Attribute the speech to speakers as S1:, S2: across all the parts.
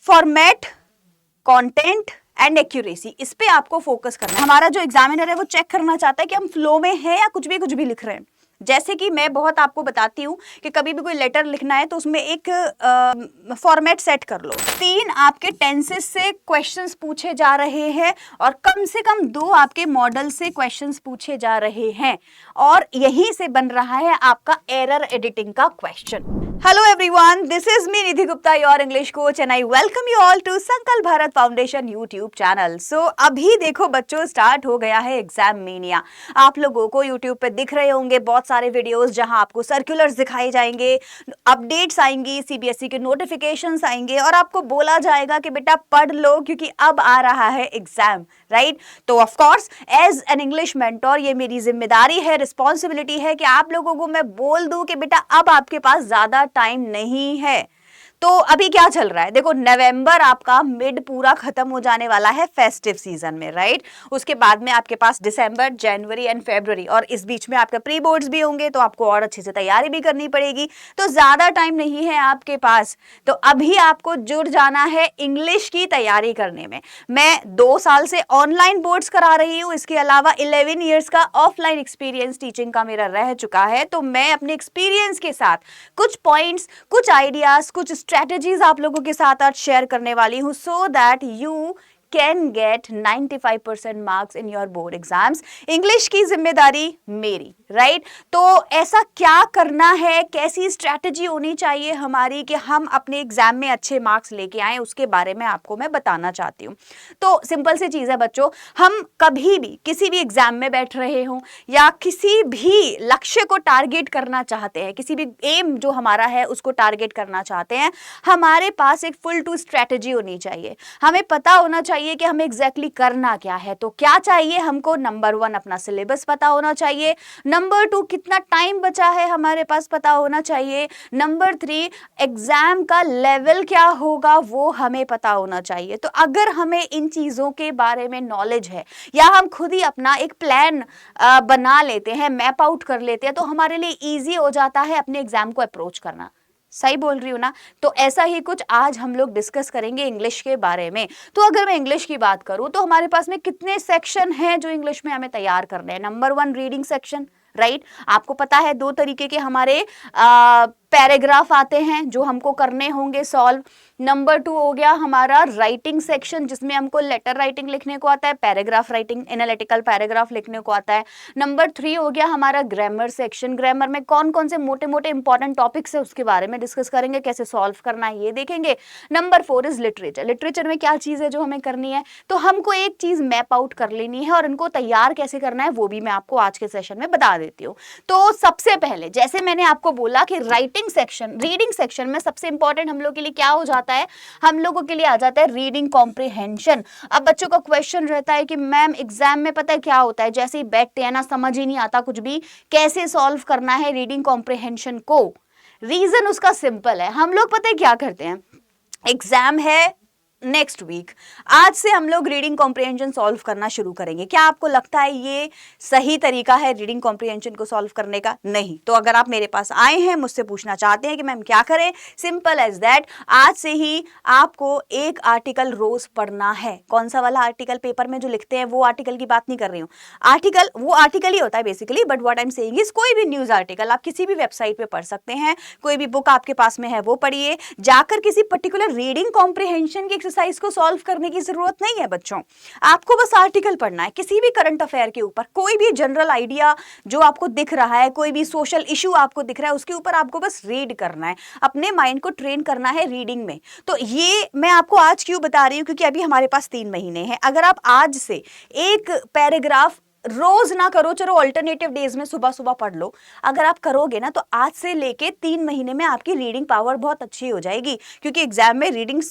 S1: Format, content and accuracy, इस पे आपको फोकस करना है। हमारा जो एग्जामिनर है वो चेक करना चाहता है कि हम फ्लो में हैं या कुछ भी लिख रहे हैं। जैसे कि मैं बहुत आपको बताती हूँ कि कभी भी कोई लेटर लिखना है तो उसमें एक फॉर्मेट सेट कर लो। 3 आपके टेंसेस से क्वेश्चंस पूछे जा रहे हैं और कम से कम 2 आपके मॉडल से क्वेश्चंस पूछे जा रहे हैं और यहीं से बन रहा है आपका एरर एडिटिंग का question. Hello everyone, this is me Nidhi Gupta, your English coach and I welcome you all to संकल्प भारत फाउंडेशन YouTube चैनल। अभी देखो बच्चों, स्टार्ट हो गया है एग्जाम मीनिया। आप लोगों को YouTube पे दिख रहे होंगे बहुत सारे वीडियोस जहां आपको सर्कुलर्स दिखाए जाएंगे, अपडेट्स आएंगी, CBSE के नोटिफिकेशंस आएंगे और आपको बोला जाएगा कि बेटा पढ़ लो क्योंकि अब आ रहा है एग्जाम, राइट? तो of course as an English mentor ये मेरी जिम्मेदारी है, रिस्पॉन्सिबिलिटी है कि आप लोगों को मैं बोल दूं कि बेटा अब आपके पास ज्यादा टाइम नहीं है। तो अभी क्या चल रहा है, देखो नवंबर आपका मिड पूरा खत्म हो जाने वाला है फेस्टिव सीजन में, राइट? उसके बाद में आपके पास दिसंबर, जनवरी एंड फरवरी और इस बीच में आपके प्री बोर्ड्स भी होंगे तो आपको और अच्छे से तैयारी भी करनी पड़ेगी। तो ज्यादा टाइम नहीं है आपके पास, तो अभी आपको जुड़ जाना है इंग्लिश की तैयारी करने में। मैं 2 साल से ऑनलाइन बोर्ड्स करा रही हूँ, इसके अलावा 11 ईयर्स का ऑफलाइन एक्सपीरियंस टीचिंग का मेरा रह चुका है। तो मैं अपने एक्सपीरियंस के साथ कुछ पॉइंट्स, कुछ आइडियाज, कुछ स्ट्रेटजीज आप लोगों के साथ आज शेयर करने वाली हूं so that you can get 95% marks in your board exams. English की जिम्मेदारी मेरी, राइट? तो ऐसा क्या करना है, कैसी स्ट्रैटेजी होनी चाहिए हमारी कि हम अपने एग्जाम में अच्छे मार्क्स लेके आए, उसके बारे में आपको मैं बताना चाहती हूँ। तो सिंपल सी चीज है बच्चों, हम कभी भी किसी भी एग्जाम में बैठ रहे हों या किसी भी लक्ष्य को टारगेट करना चाहते हैं, किसी भी एम जो हमारा है उसको टारगेट करना चाहते हैं, हमारे पास एक फुल टू स्ट्रैटेजी होनी चाहिए। हमें पता होना चाहिए कि हमें एग्जैक्टली करना क्या है। तो क्या चाहिए हमको? नंबर 1 अपना सिलेबस पता होना चाहिए, नंबर 2 कितना टाइम बचा है हमारे पास पता होना चाहिए, नंबर 3 एग्जाम का लेवल क्या होगा वो हमें पता होना चाहिए। तो अगर हमें इन चीजों के बारे में नॉलेज है या हम खुद ही अपना एक प्लान बना लेते हैं, मैप आउट कर लेते हैं, तो हमारे लिए इजी हो जाता है अपने एग्जाम को अप्रोच करना। सही बोल रही हूँ ना? तो ऐसा ही कुछ आज हम लोग डिस्कस करेंगे इंग्लिश के बारे में। तो अगर मैं इंग्लिश की बात करूँ तो हमारे पास में कितने सेक्शन हैं जो इंग्लिश में हमें तैयार करने हैं। Number 1 reading section, right? आपको पता है 2 तरीके के हमारे पैराग्राफ आते हैं जो हमको करने होंगे सॉल्व। नंबर 2 हो गया हमारा राइटिंग सेक्शन जिसमें हमको लेटर राइटिंग लिखने को आता है, पैराग्राफ राइटिंग, एनालिटिकल पैराग्राफ लिखने को आता है। नंबर 3 हो गया हमारा ग्रामर सेक्शन। ग्रामर में कौन कौन से मोटे मोटे इंपॉर्टेंट टॉपिक्स है उसके बारे में डिस्कस करेंगे, कैसे सॉल्व करना है ये देखेंगे। Number 4 is literature. लिटरेचर में क्या चीज है जो हमें करनी है, तो हमको एक चीज मैप आउट कर लेनी है और इनको तैयार कैसे करना है वो भी मैं आपको आज के सेशन में बता देती हूँ। तो सबसे पहले जैसे मैंने आपको बोला कि रीडिंग सेक्शन में सबसे इंपॉर्टेंट हम लोग के लिए क्या हो जाता है, हम लोगों के लिए आ जाता है रीडिंग कॉम्प्रिहेंशन। अब बच्चों का क्वेश्चन रहता है कि मैम एग्जाम में पता है क्या होता है, जैसे ही बैठते हैं ना समझ ही नहीं आता कुछ भी, कैसे सॉल्व करना है रीडिंग कॉम्प्रिहेंशन को। रीजन उसका सिंपल है, हम लोग पता है क्या करते हैं, एग्जाम है नेक्स्ट वीक, आज से हम लोग रीडिंग कॉम्प्रिहेंशन सॉल्व करना शुरू करेंगे। क्या आपको लगता है ये सही तरीका है रीडिंग कॉम्प्रिहेंशन को सॉल्व करने का? नहीं। तो अगर आप मेरे पास आए हैं, मुझसे पूछना चाहते हैं कि मैम क्या करें, सिंपल एज दैट, आज से ही आपको एक आर्टिकल रोज पढ़ना है। कौन सा वाला आर्टिकल? पेपर में जो लिखते हैं वो आर्टिकल की बात नहीं कर रही हूँ। आर्टिकल वो आर्टिकल ही होता है basically, but what I am saying is कोई भी न्यूज आर्टिकल आप किसी भी वेबसाइट पे पढ़ सकते हैं, कोई भी बुक आपके पास में है वो पढ़िए। जाकर किसी पर्टिकुलर रीडिंग कॉम्प्रिहेंशन की एक्सरसाइज को सॉल्व करने की जरूरत नहीं है बच्चों, आपको बस आर्टिकल पढ़ना है किसी भी करंट अफेयर के ऊपर, कोई भी जनरल आइडिया जो आपको दिख रहा है, कोई भी सोशल इशू आपको दिख रहा है, उसके ऊपर आपको बस रीड करना है, अपने माइंड को ट्रेन करना है रीडिंग में। तो ये मैं आपको आज क्यों बता रही हूँ, क्योंकि अभी हमारे पास 3 महीने हैं। अगर आप आज से एक पैराग्राफ रोज ना करो, चलो अल्टरनेटिव डेज में सुबह सुबह पढ़ लो, अगर आप करोगे ना तो आज से लेके 3 महीने में आपकी रीडिंग पावर बहुत अच्छी हो जाएगी। क्योंकि एग्जाम में रीडिंग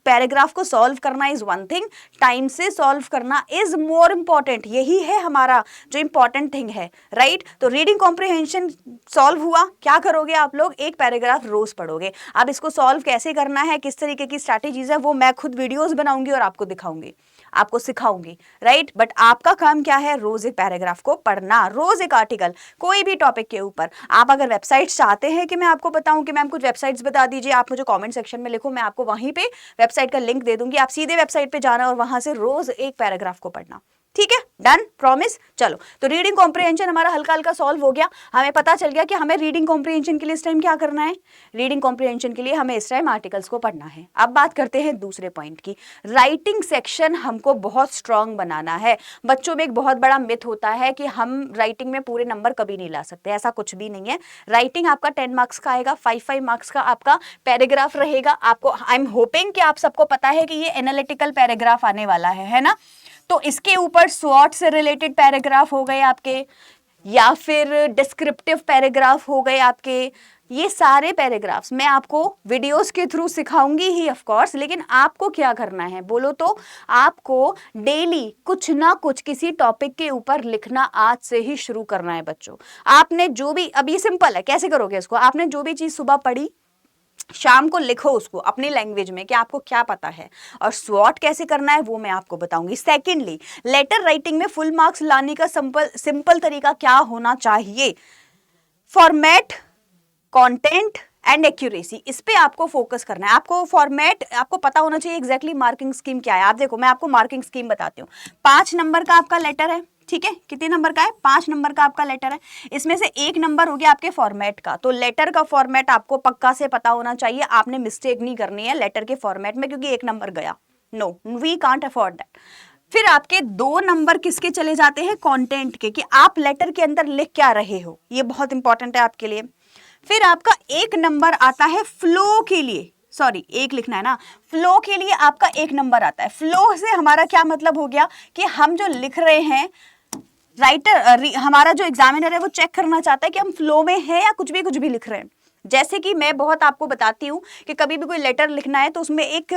S1: पैराग्राफ को सॉल्व करना इज वन थिंग, टाइम से सॉल्व करना इज मोर इंपॉर्टेंट। यही है हमारा जो इंपॉर्टेंट थिंग है, राइट? तो रीडिंग कॉम्प्रिहेंशन सॉल्व हुआ, क्या करोगे आप लोग, एक पैराग्राफ रोज पढ़ोगे। अब इसको सॉल्व कैसे करना है, किस तरीके की स्ट्रैटेजीज है, वो मैं खुद वीडियोस बनाऊंगी और आपको दिखाऊंगी, आपको सिखाऊंगी, राइट? बट आपका काम क्या है, रोज रोज एक पैराग्राफ को पढ़ना, रोज एक आर्टिकल कोई भी टॉपिक के ऊपर। आप अगर वेबसाइट्स चाहते हैं कि मैं आपको बताऊं कि मैम कुछ वेबसाइट्स बता दीजिए, आप मुझे कमेंट सेक्शन में लिखो, मैं आपको वहीं पे वेबसाइट का लिंक दे दूंगी, आप सीधे वेबसाइट पे जाना और वहां से रोज एक पैराग्राफ को पढ़ना। ठीक है, डन, प्रॉमिस। चलो, तो रीडिंग कॉम्प्रिहेंशन हमारा हल्का हल्का सॉल्व हो गया। हमें पता चल गया कि हमें रीडिंग कॉम्प्रिहेंशन के लिए इस टाइम क्या करना है। रीडिंग कॉम्प्रिहेंशन के लिए हमें इस टाइम आर्टिकल्स को पढ़ना है। अब बात करते हैं दूसरे पॉइंट की। राइटिंग सेक्शन हमको बहुत स्ट्रांग बनाना है। बच्चों में एक बहुत बड़ा मिथ होता है कि हम राइटिंग में पूरे नंबर कभी नहीं ला सकते, ऐसा कुछ भी नहीं है। राइटिंग आपका 10 मार्क्स का आएगा, 5 मार्क्स का आपका पैराग्राफ रहेगा। आपको आई एम होपिंग कि आप सबको पता है कि ये एनालिटिकल पैराग्राफ आने वाला है ना। तो इसके ऊपर स्वॉट से रिलेटेड पैराग्राफ हो गए आपके, या फिर डिस्क्रिप्टिव पैराग्राफ हो गए आपके। ये सारे पैराग्राफ्स मैं आपको वीडियोस के थ्रू सिखाऊंगी ही ऑफ कोर्स, लेकिन आपको क्या करना है बोलो तो आपको डेली कुछ ना कुछ किसी टॉपिक के ऊपर लिखना आज से ही शुरू करना है बच्चों। आपने जो भी, अब ये सिंपल है, कैसे करोगे इसको, आपने जो भी चीज सुबह पढ़ी शाम को लिखो उसको अपनी लैंग्वेज में कि आपको क्या पता है, और स्वॉट कैसे करना है वो मैं आपको बताऊंगी। सेकेंडली, लेटर राइटिंग में फुल मार्क्स लाने का सिंपल तरीका क्या होना चाहिए, फॉर्मेट, कंटेंट एंड एक्यूरेसी, इस पे आपको फोकस करना है। आपको फॉर्मेट, आपको पता होना चाहिए एग्जैक्टली मार्किंग स्कीम क्या है। आप देखो, मैं आपको मार्किंग स्कीम बताती हूँ। 5 नंबर का आपका लेटर है, ठीक है, कितने नंबर का है, 5 नंबर का आपका लेटर है। इसमें से 1 नंबर हो गया आपके फॉर्मेट का, तो लेटर का फॉर्मेट आपको पक्का से पता होना चाहिए। आपने मिस्टेक नहीं करनी है लेटर के फॉर्मेट में, क्योंकि 1 नंबर गया, no, we can't afford that. फिर आपके 2 नंबर किसके चले जाते हैं, कंटेंट के, कि आप लेटर के अंदर लिख क्या रहे हो, ये बहुत इंपॉर्टेंट है आपके लिए। फिर आपका 1 नंबर आता है फ्लो के लिए, सॉरी 1 लिखना है ना, फ्लो के लिए आपका 1 नंबर आता है। फ्लो से हमारा क्या मतलब हो गया कि हम जो लिख रहे हैं, राइटर हमारा जो एग्जामिनर है वो चेक करना चाहता है कि हम फ्लो में हैं या कुछ भी लिख रहे हैं। जैसे कि मैं बहुत आपको बताती हूँ कि कभी भी कोई लेटर लिखना है तो उसमें एक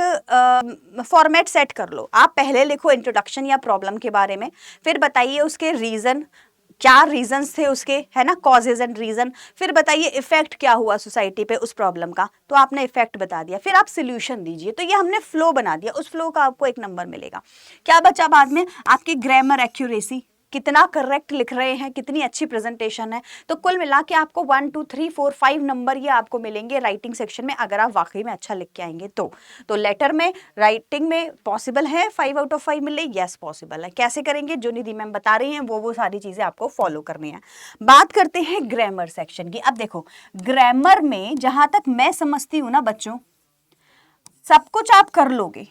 S1: फॉर्मेट सेट कर लो। आप पहले लिखो इंट्रोडक्शन या प्रॉब्लम के बारे में, फिर बताइए उसके रीजन, क्या रीजंस थे उसके, है ना, कॉजेज एंड रीजन। फिर बताइए इफेक्ट क्या हुआ सोसाइटी पे उस प्रॉब्लम का, तो आपने इफेक्ट बता दिया। फिर आप सोल्यूशन दीजिए, तो ये हमने फ्लो बना दिया। उस फ्लो का आपको 1 नंबर मिलेगा। क्या बचा बाद में, आपकी ग्रामर एक्यूरेसी, कितना करेक्ट लिख रहे हैं, कितनी अच्छी प्रेजेंटेशन है। तो कुल मिला के आपको 1 2 3 4 5 नंबर ये आपको मिलेंगे राइटिंग सेक्शन में, अगर आप वाकई में अच्छा लिख के आएंगे तो लेटर में, राइटिंग में पॉसिबल है 5 आउट ऑफ 5 मिले, यस पॉसिबल है। कैसे करेंगे, जो निधि मैम बता रही हैं वो सारी चीजें आपको फॉलो करनी है। बात करते हैं ग्रामर सेक्शन की। अब देखो, ग्रामर में जहां तक मैं समझती हूँ ना बच्चों, सब कुछ आप कर लोगे।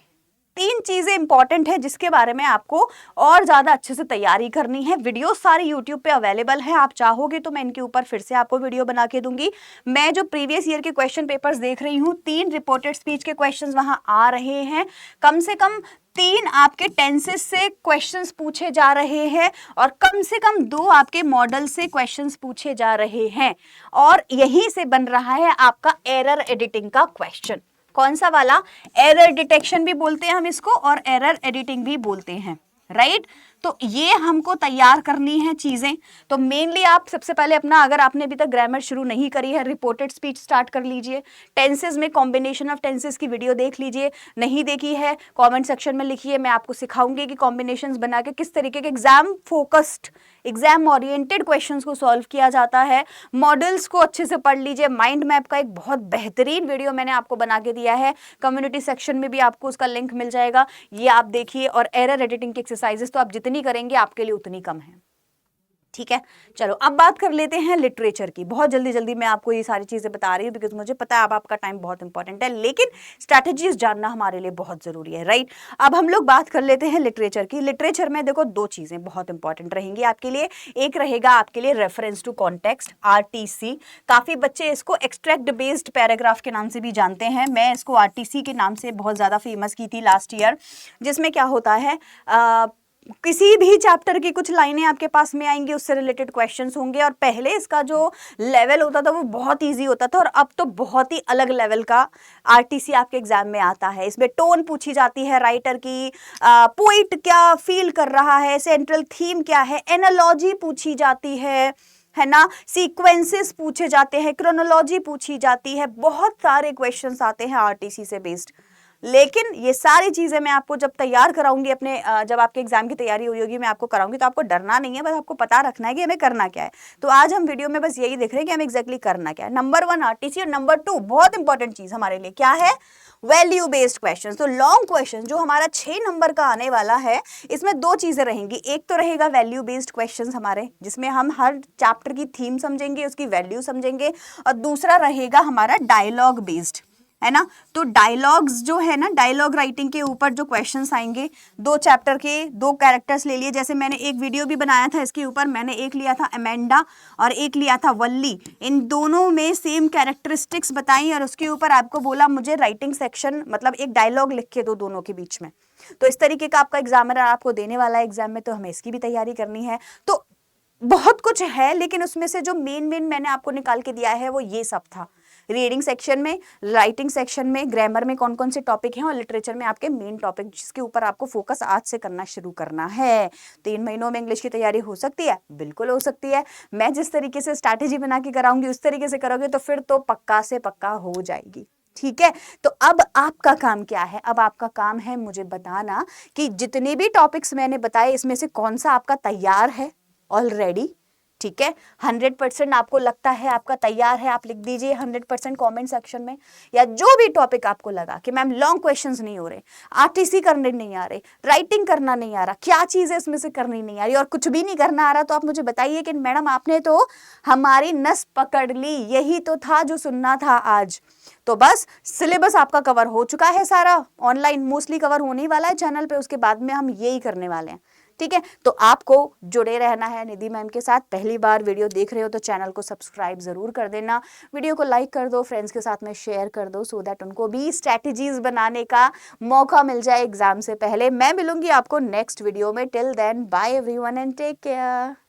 S1: 3 चीजें इंपॉर्टेंट है जिसके बारे में आपको और ज्यादा अच्छे से तैयारी करनी है। वीडियो सारी यूट्यूब पे अवेलेबल है, आप चाहोगे तो मैं इनके ऊपर फिर से आपको वीडियो बना के दूंगी। मैं जो प्रीवियस ईयर के क्वेश्चन पेपर्स देख रही हूँ, 3 रिपोर्टेड स्पीच के क्वेश्चंस वहां आ रहे हैं। कम से कम 3 आपके टेंसेस से क्वेश्चंस पूछे जा रहे हैं, और कम से कम 2 आपके मॉडल से क्वेश्चंस पूछे जा रहे हैं। और यहीं से बन रहा है आपका एरर एडिटिंग का क्वेश्चन। कौन सा वाला, एरर डिटेक्शन भी बोलते हैं हम इसको, और एरर एडिटिंग भी बोलते हैं, राइट। तो ये हमको तैयार करनी है चीजें। तो मेनली आप सबसे पहले अपना, अगर आपने अभी तक ग्रामर शुरू नहीं करी है, रिपोर्टेड स्पीच स्टार्ट कर लीजिए। टेंसेस में कॉम्बिनेशन ऑफ टेंसेस की वीडियो देख लीजिए, नहीं देखी है कमेंट सेक्शन में लिखिए, मैं आपको सिखाऊंगी कि कॉम्बिनेशंस बना के किस तरीके के exam focused, exam oriented questions को सॉल्व किया जाता है। मॉडल्स को अच्छे से पढ़ लीजिए। माइंड मैप का एक बहुत बेहतरीन वीडियो मैंने आपको बना के दिया है, कम्युनिटी सेक्शन में भी आपको उसका लिंक मिल जाएगा, ये आप देखिए। और एरर एडिटिंग की एक्सरसाइजेस तो आप जितनी करेंगे आपके लिए उतनी कम है, ठीक है। चलो अब बात कर लेते हैं लिटरेचर की। बहुत जल्दी मैं आपको ये सारी चीजें बता रही हूँ बिकॉज मुझे पता है अब आपका टाइम बहुत इंपॉर्टेंट है, लेकिन स्ट्रैटेजीज जानना हमारे लिए बहुत जरूरी है, राइट। अब हम लोग बात कर लेते हैं लिटरेचर की। लिटरेचर में देखो 2 चीजें बहुत इंपॉर्टेंट रहेंगी आपके लिए। एक रहेगा आपके लिए रेफरेंस टू कॉन्टेक्स्ट, RTC। काफी बच्चे इसको एक्सट्रैक्ट बेस्ड पैराग्राफ के नाम से भी जानते हैं। मैं इसको RTC के नाम से बहुत ज्यादा फेमस की थी लास्ट ईयर, जिसमें क्या होता है, किसी भी चैप्टर की कुछ लाइनें आपके पास में आएंगी, उससे रिलेटेड क्वेश्चंस होंगे। और पहले इसका जो लेवल होता था वो बहुत इजी होता था, और अब तो बहुत ही अलग लेवल का RTC आपके एग्जाम में आता है। इसमें टोन पूछी जाती है राइटर की, पोइट क्या फील कर रहा है, सेंट्रल थीम क्या है, एनालॉजी पूछी जाती है ना, सीक्वेंसेस पूछे जाते हैं, क्रोनोलॉजी पूछी जाती है। बहुत सारे क्वेश्चंस आते हैं RTC से बेस्ड। लेकिन ये सारी चीजें मैं आपको जब तैयार कराऊंगी अपने जब आपके एग्जाम की तैयारी हुई होगी मैं आपको कराऊंगी, तो आपको डरना नहीं है, बस आपको पता रखना है कि हमें करना क्या है। तो आज हम वीडियो में बस यही देख रहे हैं कि हमें एग्जैक्टली करना क्या है। नंबर 1 आरटीसी, और नंबर 2 बहुत इंपॉर्टेंट चीज हमारे लिए क्या है, वैल्यू बेस्ड क्वेश्चन। तो लॉन्ग क्वेश्चन जो हमारा 6 नंबर का आने वाला है, इसमें 2 चीजें रहेंगी। एक तो रहेगा वैल्यू बेस्ड क्वेश्चंस हमारे, जिसमें हम हर चैप्टर की थीम समझेंगे, उसकी वैल्यू समझेंगे, और दूसरा रहेगा हमारा डायलॉग बेस्ड, है ना। तो डायलॉग्स जो है ना, डायलॉग राइटिंग के ऊपर जो क्वेश्चंस आएंगे, 2 चैप्टर के 2 कैरेक्टर्स ले लिए। जैसे मैंने एक वीडियो भी बनाया था इसके ऊपर, मैंने एक लिया था अमेंडा और एक लिया था वल्ली। इन दोनों में सेम कैरेक्टरिस्टिक्स बताई और उसके ऊपर आपको बोला मुझे राइटिंग सेक्शन मतलब एक डायलॉग लिख के दो दोनों के बीच में। तो इस तरीके का आपका एग्जामिनर आपको देने वाला है एग्जाम में, तो हमें इसकी भी तैयारी करनी है। तो बहुत कुछ है, लेकिन उसमें से जो मेन मैंने आपको निकाल के दिया है वो ये सब था। रीडिंग सेक्शन में, राइटिंग सेक्शन में, ग्रामर में कौन कौन से टॉपिक हैं, और लिटरेचर में आपके मेन टॉपिक जिसके ऊपर आपको फोकस आज से करना शुरू करना है। 3 महीनों में इंग्लिश की तैयारी हो सकती है, बिल्कुल हो सकती है। मैं जिस तरीके से स्ट्रैटेजी बना के कराऊंगी उस तरीके से करोगे तो फिर तो पक्का से पक्का हो जाएगी। ठीक है, तो अब आपका काम क्या है, अब आपका काम है मुझे बताना कि जितने भी टॉपिक्स मैंने बताए इसमें से कौन सा आपका तैयार है ऑलरेडी। ठीक है, 100% आपको लगता है आपका तैयार है, आप लिख दीजिए 100% कमेंट सेक्शन में। या जो भी टॉपिक आपको लगा कि मैम लॉन्ग क्वेश्चंस नहीं हो रहे, आरटीसी करने नहीं आ रहे, राइटिंग करना नहीं आ रहा, क्या चीज है इसमें से करनी नहीं आ रही और कुछ भी नहीं करना आ रहा, तो आप मुझे बताइए कि मैडम आपने तो हमारी नस पकड़ ली, यही तो था जो सुनना था आज। तो बस सिलेबस आपका कवर हो चुका है, सारा ऑनलाइन मोस्टली कवर होने वाला है चैनल पे, उसके बाद में हम यही करने वाले हैं। ठीक है, तो आपको जुड़े रहना है निधि मैम के साथ। पहली बार वीडियो देख रहे हो तो चैनल को सब्सक्राइब जरूर कर देना, वीडियो को लाइक कर दो, फ्रेंड्स के साथ में शेयर कर दो, सो दैट उनको भी स्ट्रैटेजीज बनाने का मौका मिल जाए एग्जाम से पहले। मैं मिलूंगी आपको नेक्स्ट वीडियो में। Till then bye everyone and take care.